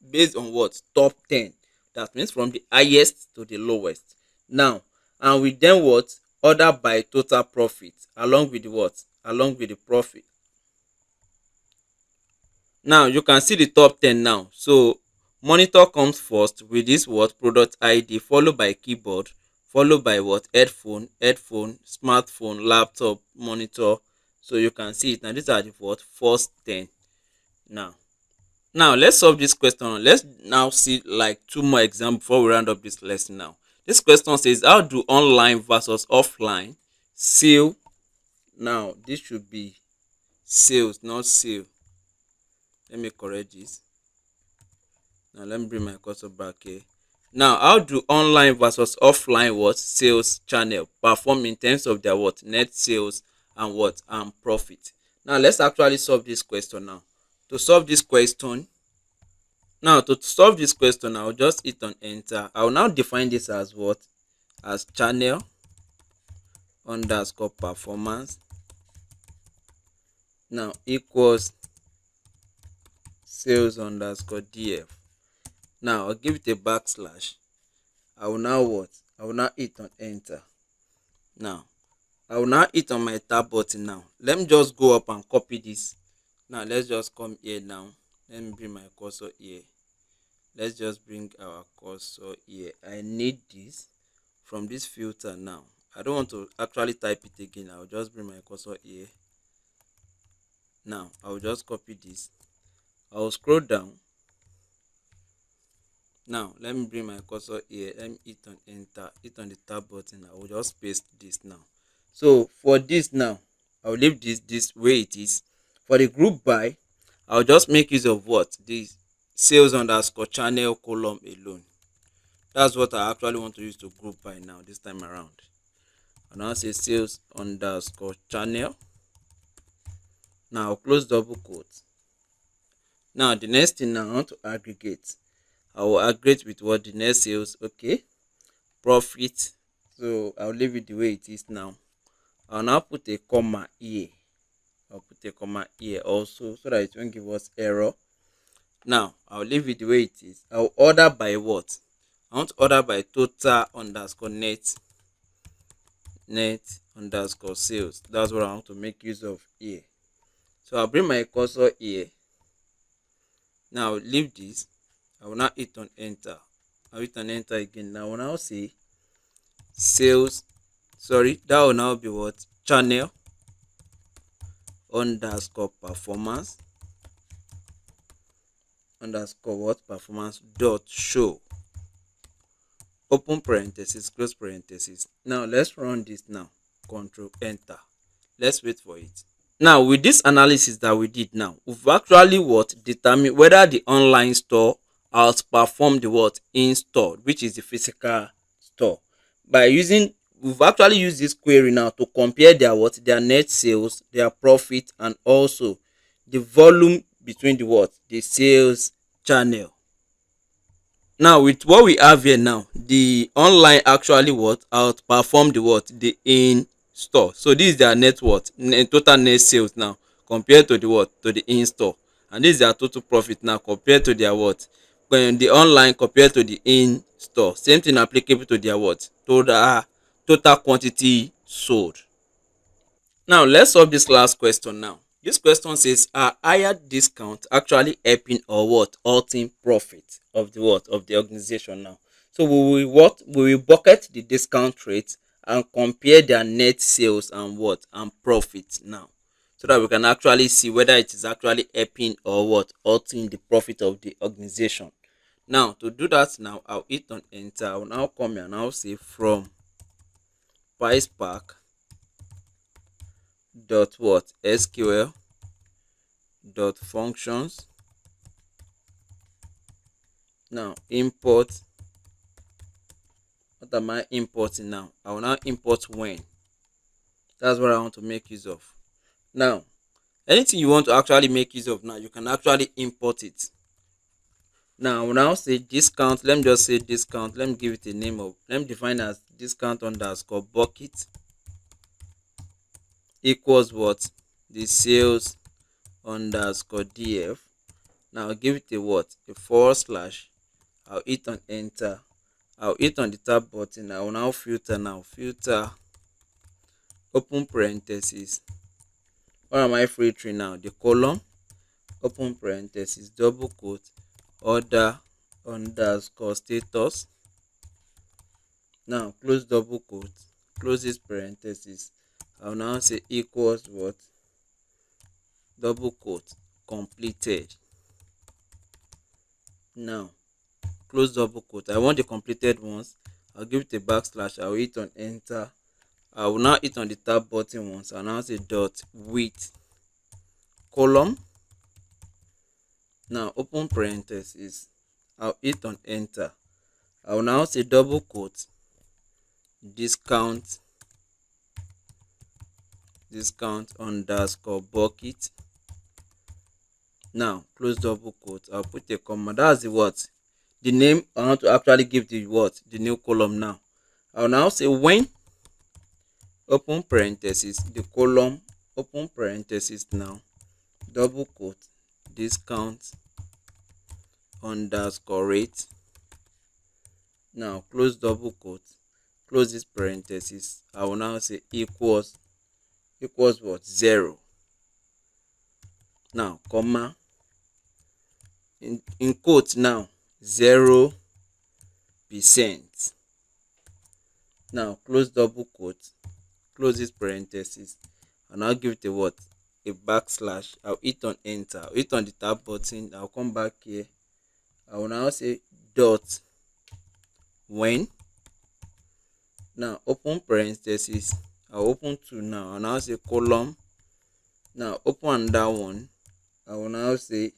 Based on what? Top 10. That means from the highest to the lowest. Now, and we then what? Order by total profit along with the what? Along with the profit. Now you can see the top 10 now. So monitor comes first with this what? Product ID, followed by keyboard, followed by what? Headphone, smartphone, laptop, monitor. So you can see it now. These are the what? First 10. Now let's solve this question. Let's now see like two more examples before we round up this lesson now. This question says, how do online versus offline sale? Now this should be sales, not sale. Let me correct this. Now let me bring my cursor back here. Now, how do online versus offline what? Sales channel perform in terms of their what? Net sales and what? And profit. Now let's actually solve this question now. To solve this question, I'll just hit on enter. I will now define this as what? As channel underscore performance. Now equals sales underscore df. Now I'll give it a backslash. I will now what? I will now hit on enter. Now I will now hit on my tab button now. Let me just go up and copy this. Now let's just come here now. Let me bring my cursor here. Let's just bring our cursor here. I need this from this filter now. I don't want to actually type it again. I'll just bring my cursor here. Now I'll just copy this. I'll scroll down. Now let me bring my cursor here. Let me hit on enter. Hit on the tab button. I will just paste this now. So for this now, I'll leave this way it is. For the group by, I'll just make use of what? The sales underscore channel column alone. That's what I actually want to use to group by now this time around. And I'll say sales underscore channel. Now I'll close double quotes. Now the next thing now I want to aggregate. I will aggregate with what? The net sales. Okay. Profit. So I'll leave it the way it is now. I'll now put a comma here. I'll put a comma here also so that it won't give us error. Now I'll leave it the way it is. I'll order by what? I want to order by total underscore net underscore sales. That's what I want to make use of here. So I'll bring my cursor here. Now I'll leave this. I will now hit on enter. I'll hit on enter again. Now I will now say sales. Sorry, that will now be what? Channel underscore performance underscore what? Performance dot show. Open parenthesis, close parenthesis. Now let's run this now. Control enter. Let's wait for it. Now with this analysis that we did now, we've actually what? Determine whether the online store outperformed the what? In-store, which is the physical store. By using, we've actually used this query now to compare their what? Their net sales, their profit, and also the volume between the what? The sales channel. Now with what we have here now, the online actually what? Outperformed the what? The in store. So this is their net what? Total net sales now compared to the what? To the in store. And this is their total profit now compared to their what? When the online compared to the in store. Same thing applicable to their what? Total quantity sold. Now let's solve this last question now. This question says, are higher discount actually helping or what? Halting profit of the what? Of the organization now. So we will what? We will bucket the discount rate and compare their net sales and what? And profit now. So that we can actually see whether it is actually helping or what? Halting the profit of the organization. Now to do that now, I'll hit on enter. I will now come here and I'll say from PySpark dot what? SQL dot functions. Now import. What am I importing now? I will now import when. That's what I want to make use of. Now anything you want to actually make use of now, you can actually import it. Now I will now say discount. Let me just say discount. Let me give it a name of, let me define as discount underscore bucket equals what? The sales underscore df. Now I'll give it a what? A forward slash. I'll hit on enter. I'll hit on the tab button. I will now filter now. Filter, open parenthesis. What am I filtering now? The column, open parenthesis, double quote, order underscore status. Now close double quote, close this parenthesis. I'll now say equals what? Double quote, completed. Now close double quote. I want the completed ones. I'll give it a backslash. I'll hit on enter. I will now hit on the tab button once. I'll now say dot with column. Now open parenthesis. I'll hit on enter. I will now say double quote, discount underscore bucket. Now close double quote. I'll put a comma. That's the what? The name I want to actually give the what? The new column now. I'll now say when, open parenthesis, the column, open parenthesis now, double quote, discount underscore rate. Now close double quote, close this parenthesis. I will now say equals what? 0. Now comma, in quote now, 0%. Now close double quote, close this parenthesis, and I'll give it a what? A backslash. I'll hit on enter. I'll hit on the tab button. I'll come back here. I will now say dot when. Now open parenthesis. I'll open to now and I'll say column Now open another one. I will now say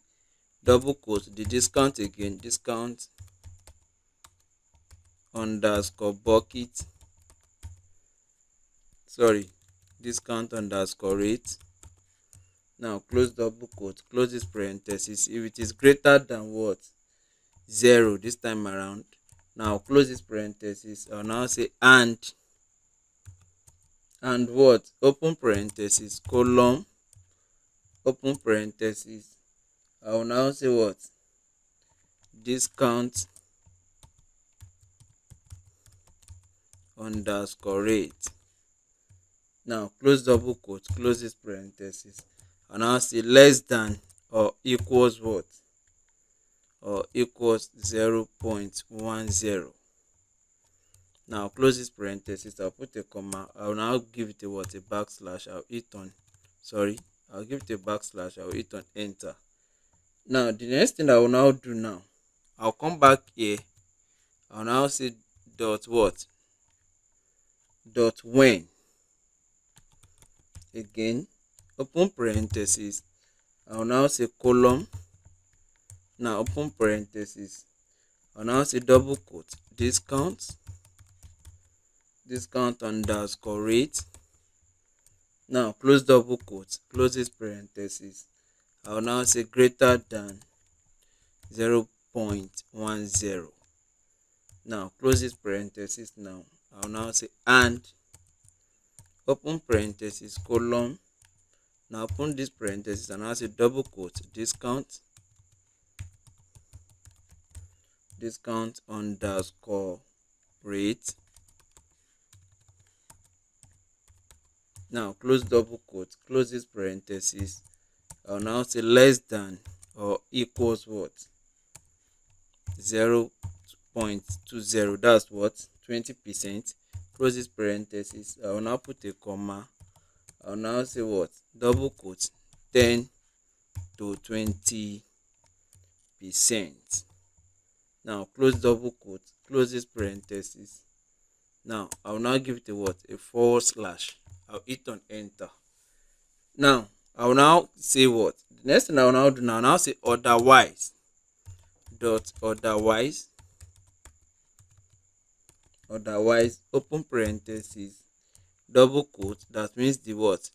double quote the discount again, discount underscore bucket, sorry, discount underscore rate. Now close double quote, close this parenthesis. If it is greater than what, 0 this time around, now close this parenthesis. I'll now say and what, open parenthesis, column, open parenthesis. I will now say what, discount underscore rate. Now close double quote, close this parenthesis. And now say less than or equals what, or equals 0.10. Now close this parenthesis. I'll put a comma. I'll now give it a what, a backslash. I'll hit on, sorry, I'll give it a backslash. I'll hit on enter. Now the next thing I will now do now, I'll come back here. I'll now say dot what, dot when, again open parenthesis. I'll now say column. Now open parenthesis. I'll now say double quote, discount underscore rate. Now close double quote, close this parenthesis. I'll now say greater than 0.10. Now close this parenthesis. Now I'll now say and open parenthesis, column. Now open this parenthesis and I'll say double quote, discount underscore rate. Now close double quote, close this parenthesis. I'll now say less than or equals what, 0.20, that's what, 20%. Close this parenthesis. I will now put a comma. I'll now say what, double quote, 10 to 20%. Now close double quote, close this parenthesis. Now I will now give it a what, a forward slash. I'll hit on enter. Now I will now say what, the next thing I will now do, now I'll now say otherwise dot otherwise open parenthesis, double quote. That means the what,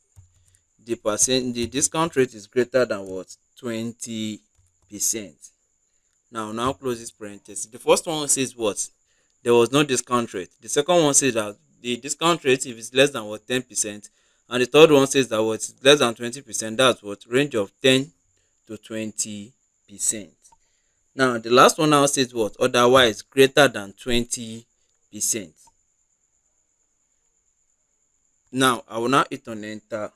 the discount rate is greater than what, 20%. Now close this parenthesis. The first one says what, there was no discount rate. The second one says that the discount rate, if it's less than what, 10%. And the third one says that what, it's less than 20%. That's what, range of 10 to 20%. Now the last one now says what, otherwise greater than 20%. Now I will now hit on enter.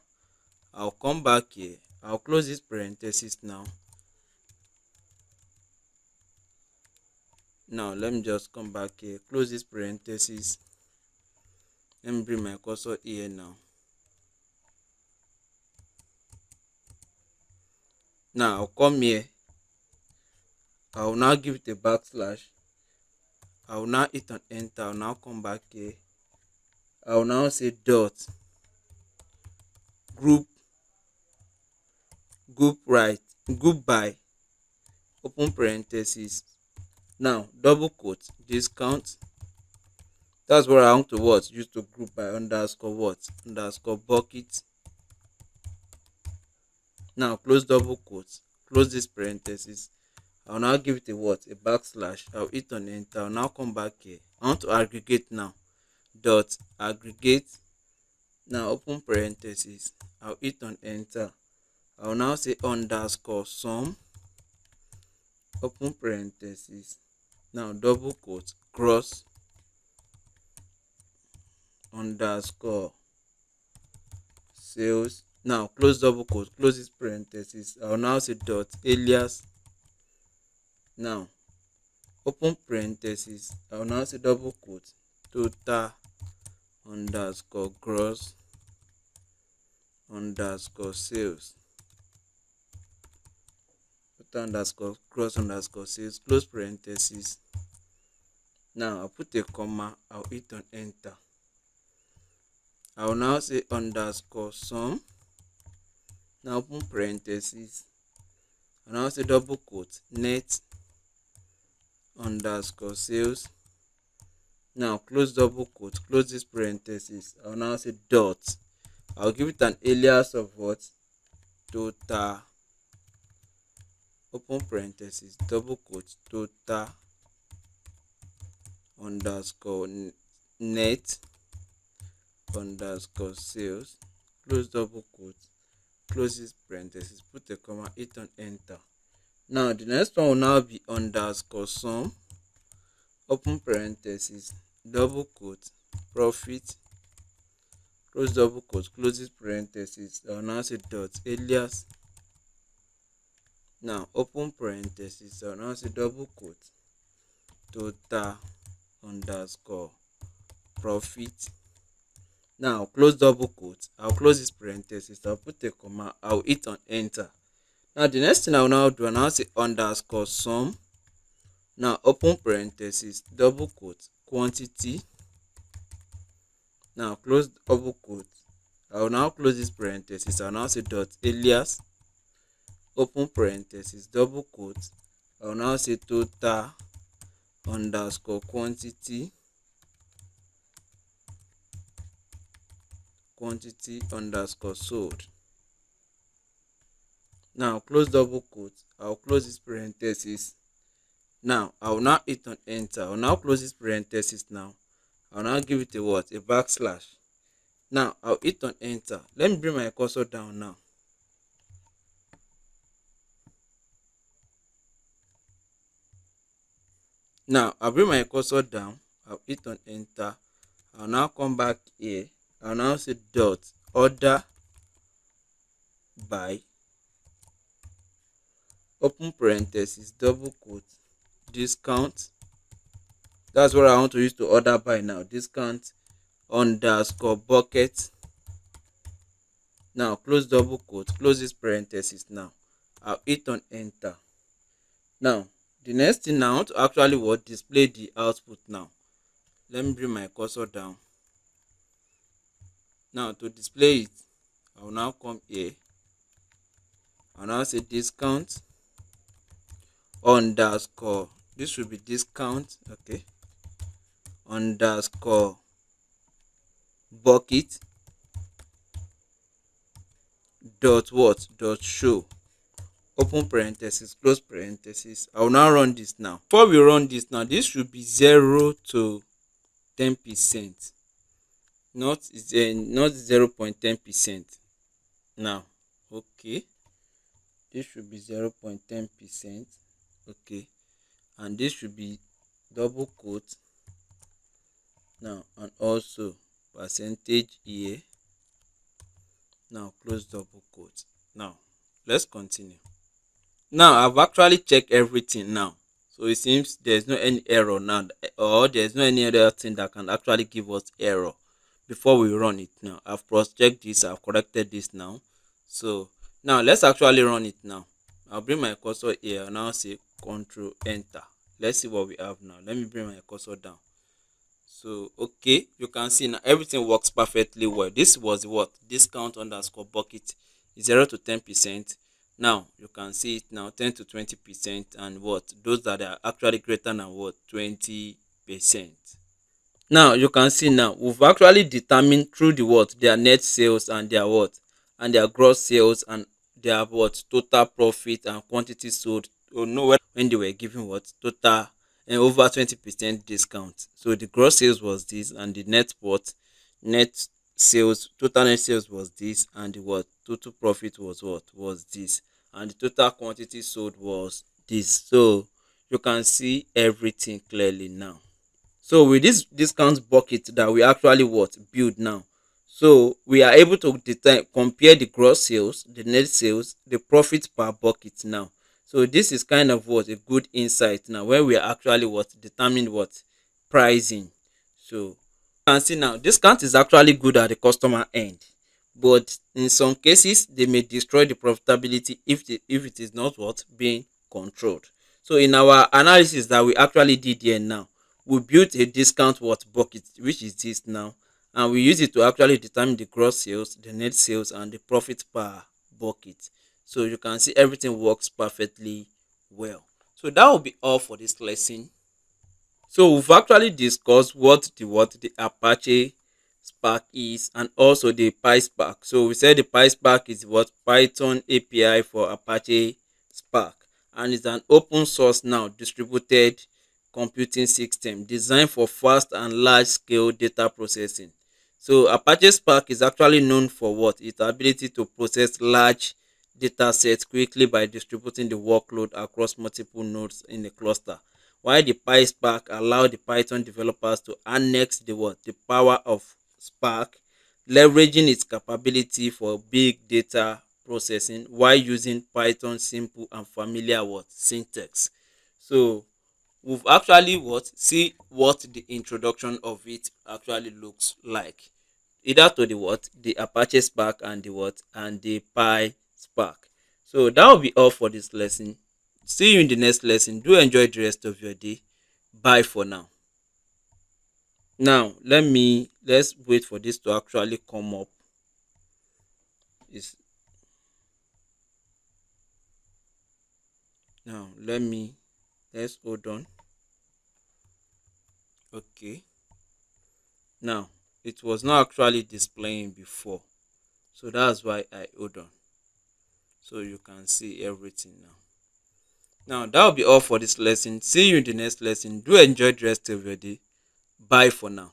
I'll come back here. I'll close this parenthesis now. Now let me just come back here, close this parenthesis. Let me bring my cursor here now. Now I'll come here. I will now give it a backslash. I will now hit on enter. I'll now come back here. I will now say dot group by open parenthesis. Now double quote, discount. That's what I want to what, use to group by underscore what, underscore bucket. Now close double quote, close this parenthesis. I'll now give it a what, a backslash. I'll hit on enter. I'll now come back here. I want to aggregate now. Dot aggregate. Now open parenthesis. I'll hit on enter. I'll now say underscore sum. Open parenthesis. Now double quote, gross underscore sales. Now close double quote, close this parenthesis. I'll now say dot alias. Now open parenthesis. I'll now say double quote, total underscore gross underscore sales. Total underscore gross underscore sales. Close parenthesis. Now I'll put a comma. I'll hit on enter. I will now say underscore sum. Now open parenthesis and now say double quote net underscore sales. Now close double quote, close this parenthesis. I'll now say dot. I'll give it an alias of what? Total. Open parenthesis, double quote, total underscore net underscore sales. Close double quote, close this parenthesis, put a comma, hit on enter. Now the next one will now be underscore sum. Open parenthesis, double quote, profit, close double quote, close this parenthesis. I'll now say dot alias. Now open parenthesis, I'll now say double quote, total underscore profit. Now close double quote, I'll close this parenthesis, I'll put a comma, I'll hit on enter. Now the next thing I'll now do, I'll now say underscore sum. Now open parenthesis, double quote, quantity. Now close double quote, I will now close this parenthesis. I will now say dot alias. Open parenthesis, double quote, I will now say total underscore quantity underscore sold. Now close double quote, I will close this parenthesis. Now I will now hit on enter. I will now close this parenthesis. Now I will now give it a what? A backslash. Now I'll hit on enter. Let me bring my cursor down now. Now I'll bring my cursor down. I'll hit on enter. I'll now come back here. I'll now say dot order by, open parenthesis, double quote, discount. That's what I want to use to order by now. Discount underscore bucket. Now close double quote, close this parenthesis. Now I'll hit on enter. Now the next thing now, I want to actually what? Display the output now. Let me bring my cursor down. Now to display it, I will now come here. I'll now say discount underscore, this should be discount, okay, underscore bucket dot what? Dot show. Open parenthesis, close parenthesis. I will now run this now. Before we run this now, this should be 0 to 10%, not 0.10%. Now, okay, this should be 0.10%, okay, and this should be double quote now, and also percentage here. Now close double quote. Now let's continue. Now I've actually checked everything now, so it seems there's no any error now, or there's no any other thing that can actually give us error before we run it. Now I've cross-checked this, I've corrected this now. So now let's actually run it now. I'll bring my cursor here and I'll say Control Enter. Let's see what we have now. Let me bring my cursor down. So okay, you can see now everything works perfectly well. This was what? Discount underscore bucket is 0 to 10%. Now you can see it now, 10 to 20%, and what? Those that are actually greater than what? 20%. Now you can see now we've actually determined through the what? Their net sales and their what? And their gross sales and their what? Total profit and quantity sold. Oh no, when they were giving what? Total and over 20% discount. So the gross sales was this, and the net what? Net sales, total net sales was this, and the what? Total profit was what? Was this, and the total quantity sold was this. So you can see everything clearly now. So with this discount bucket that we actually what? Build now, so we are able to compare the gross sales, the net sales, the profit per bucket now. So this is kind of what? A good insight now, where we are actually what? Determine what? Pricing. So you can see now discount is actually good at the customer end, but in some cases they may destroy the profitability if it is not what? Being controlled. So in our analysis that we actually did here now, we built a discount what? Bucket, which is this now, and we use it to actually determine the gross sales, the net sales, and the profit per bucket. So you can see everything works perfectly well. So that will be all for this lesson. So we've actually discussed what the Apache Spark is, and also the PySpark. So we said the PySpark is what Python API for Apache Spark, and it's an open source now distributed computing system designed for fast and large scale data processing. So Apache Spark is actually known for what? Its ability to process large data sets quickly by distributing the workload across multiple nodes in a cluster, while the PySpark allow the Python developers to harness the power of Spark, leveraging its capability for big data processing while using Python simple and familiar syntax. So we've actually see what the introduction of it actually looks like, either to the Apache Spark and the PySpark. So that will be all for this lesson. See you in the next lesson. Do enjoy the rest of your day. Bye for now. Now let's wait for this to actually come up. Is now let's hold on. Okay. Now it was not actually displaying before, so that's why I hold on, so you can see everything now. Now that will be all for this lesson. See you in the next lesson. Do enjoy the rest of your day. Bye for now.